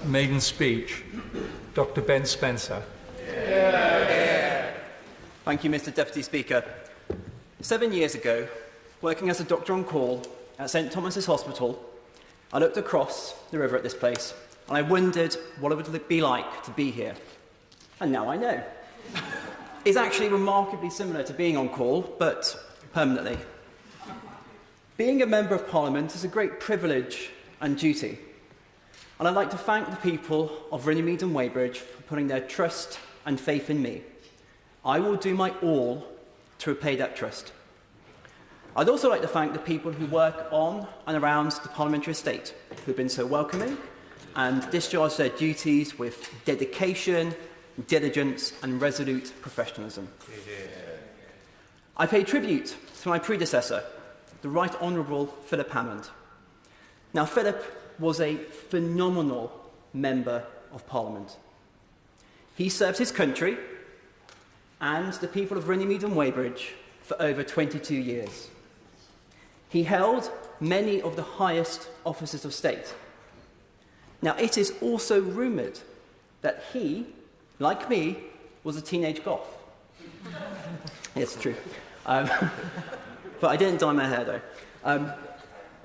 maiden speech, Dr. Ben Spencer. Thank you, Mr. Deputy Speaker. 7 years ago, working as a doctor on call at St Thomas's Hospital, I looked across the river at this place and I wondered what it would be like to be here. And now I know. It's actually remarkably similar to being on call, but permanently. Being a Member of Parliament is a great privilege and duty. And I'd like to thank the people of Runnymede and Weybridge for putting their trust and faith in me. I will do my all to repay that trust. I'd also like to thank the people who work on and around the parliamentary estate, who've been so welcoming and discharged their duties with dedication, diligence and resolute professionalism. I pay tribute to my predecessor, the Right Honourable Philip Hammond. Now, Philip was a phenomenal Member of Parliament. He served his country and the people of Runnymede and Weybridge for over 22 years. He held many of the highest offices of state. Now, it is also rumoured that he, like me, was a teenage goth. It's true. But I didn't dye my hair, though.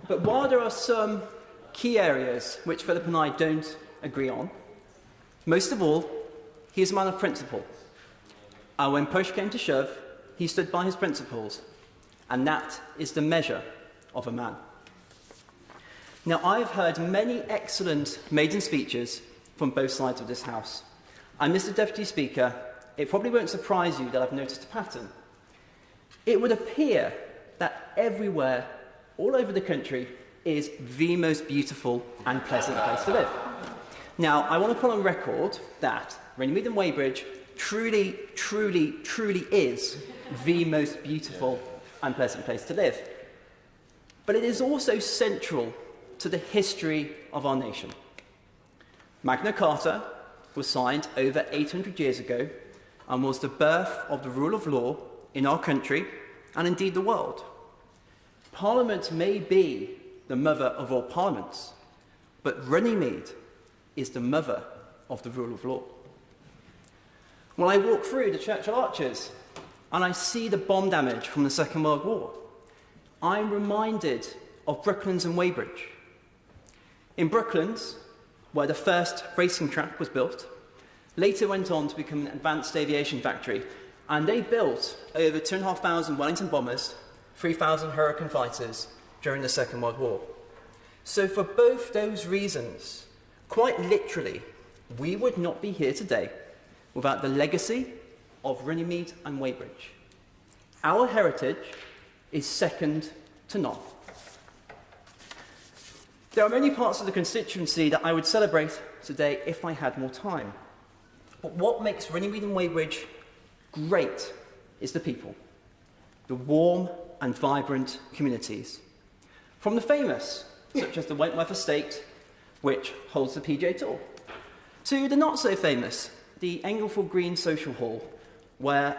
But while there are some key areas which Philip and I don't agree on, most of all, he is a man of principle. And when push came to shove, he stood by his principles. And that is the measure of a man. Now, I've heard many excellent maiden speeches from both sides of this House. And, Mr. Deputy Speaker, it probably won't surprise you that I've noticed a pattern. It would appear that everywhere, all over the country, is the most beautiful and pleasant place to live. Now, I want to put on record that Runnymede and Weybridge truly, truly, truly is the most beautiful and pleasant place to live. But it is also central to the history of our nation. Magna Carta was signed over 800 years ago and was the birth of the rule of law in our country and indeed the world. Parliament may be the mother of all parliaments, but Runnymede is the mother of the rule of law. When I walk through the Churchill Arches and I see the bomb damage from the Second World War, I'm reminded of Brooklands and Weybridge. In Brooklands, where the first racing track was built, later went on to become an advanced aviation factory, and they built over 2,500 Wellington bombers, 3,000 Hurricane fighters during the Second World War. So for both those reasons, quite literally, we would not be here today without the legacy of Runnymede and Weybridge. Our heritage is second to none. There are many parts of the constituency that I would celebrate today if I had more time. But what makes Runnymede and Weybridge great is the people, the warm and vibrant communities. From the famous, such as the Wentworth Estate, which holds the PGA Tour, to the not so famous, the Engelford Green Social Hall, where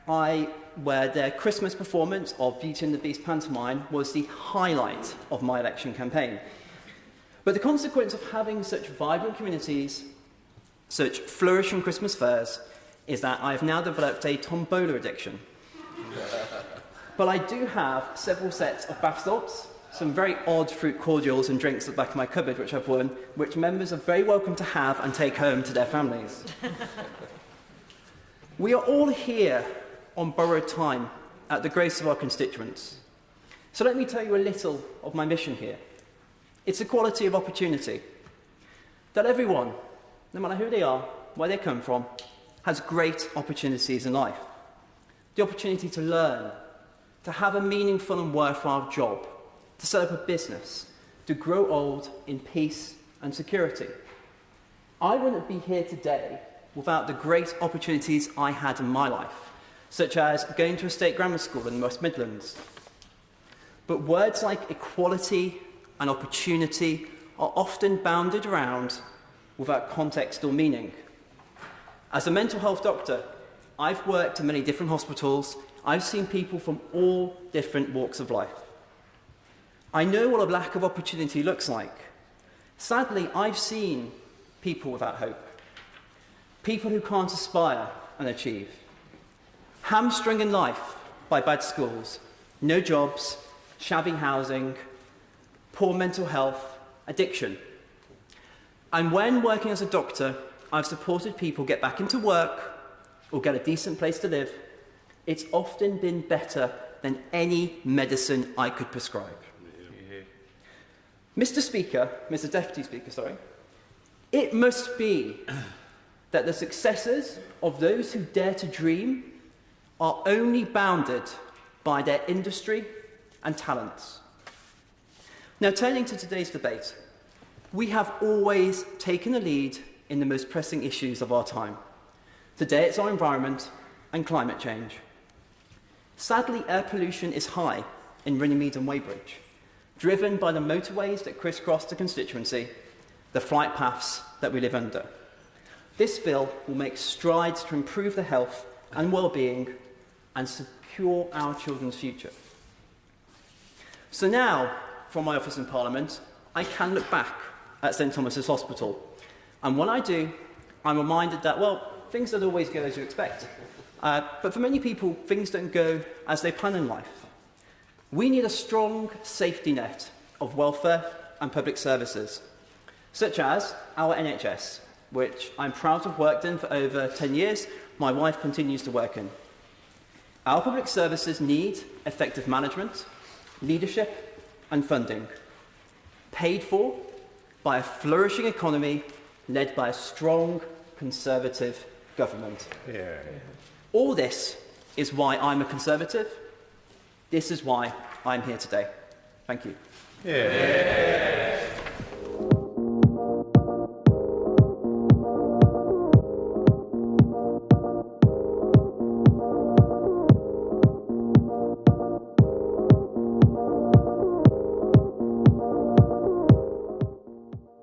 their Christmas performance of Beauty and the Beast pantomime was the highlight of my election campaign. But the consequence of having such vibrant communities, such flourishing Christmas fairs, is that I've now developed a tombola addiction. But I do have several sets of bath salts, some very odd fruit cordials and drinks at the back of my cupboard which I've won, which members are very welcome to have and take home to their families. We are all here on borrowed time at the grace of our constituents. So let me tell you a little of my mission here. It's equality of opportunity. That everyone, no matter who they are, where they come from, has great opportunities in life. The opportunity to learn, to have a meaningful and worthwhile job, to set up a business, to grow old in peace and security. I wouldn't be here today without the great opportunities I had in my life, such as going to a state grammar school in the West Midlands. But words like equality and opportunity are often bounded around without context or meaning. As a mental health doctor, I've worked in many different hospitals. I've seen people from all different walks of life. I know what a lack of opportunity looks like. Sadly, I've seen people without hope. People who can't aspire and achieve. Hamstrung in life by bad schools, no jobs, shabby housing, poor mental health, addiction. And when working as a doctor, I've supported people get back into work or get a decent place to live. It's often been better than any medicine I could prescribe. Mr. Deputy Speaker, sorry, it must be that the successes of those who dare to dream are only bounded by their industry and talents. Now, turning to today's debate, we have always taken the lead in the most pressing issues of our time. Today, it's our environment and climate change. Sadly, air pollution is high in Runnymede and Weybridge, driven by the motorways that crisscross the constituency, the flight paths that we live under. This bill will make strides to improve the health and well-being and secure our children's future. So now, from my office in Parliament, I can look back at St Thomas's Hospital. And when I do, I'm reminded that, well, things don't always go as you expect. But for many people, things don't go as they plan in life. We need a strong safety net of welfare and public services, such as our NHS, which I'm proud to have worked in for over 10 years. My wife continues to work in. Our public services need effective management, leadership and funding, paid for by a flourishing economy led by a strong Conservative government. Yeah. All this is why I'm a Conservative. This is why I'm here today. Thank you. Yeah.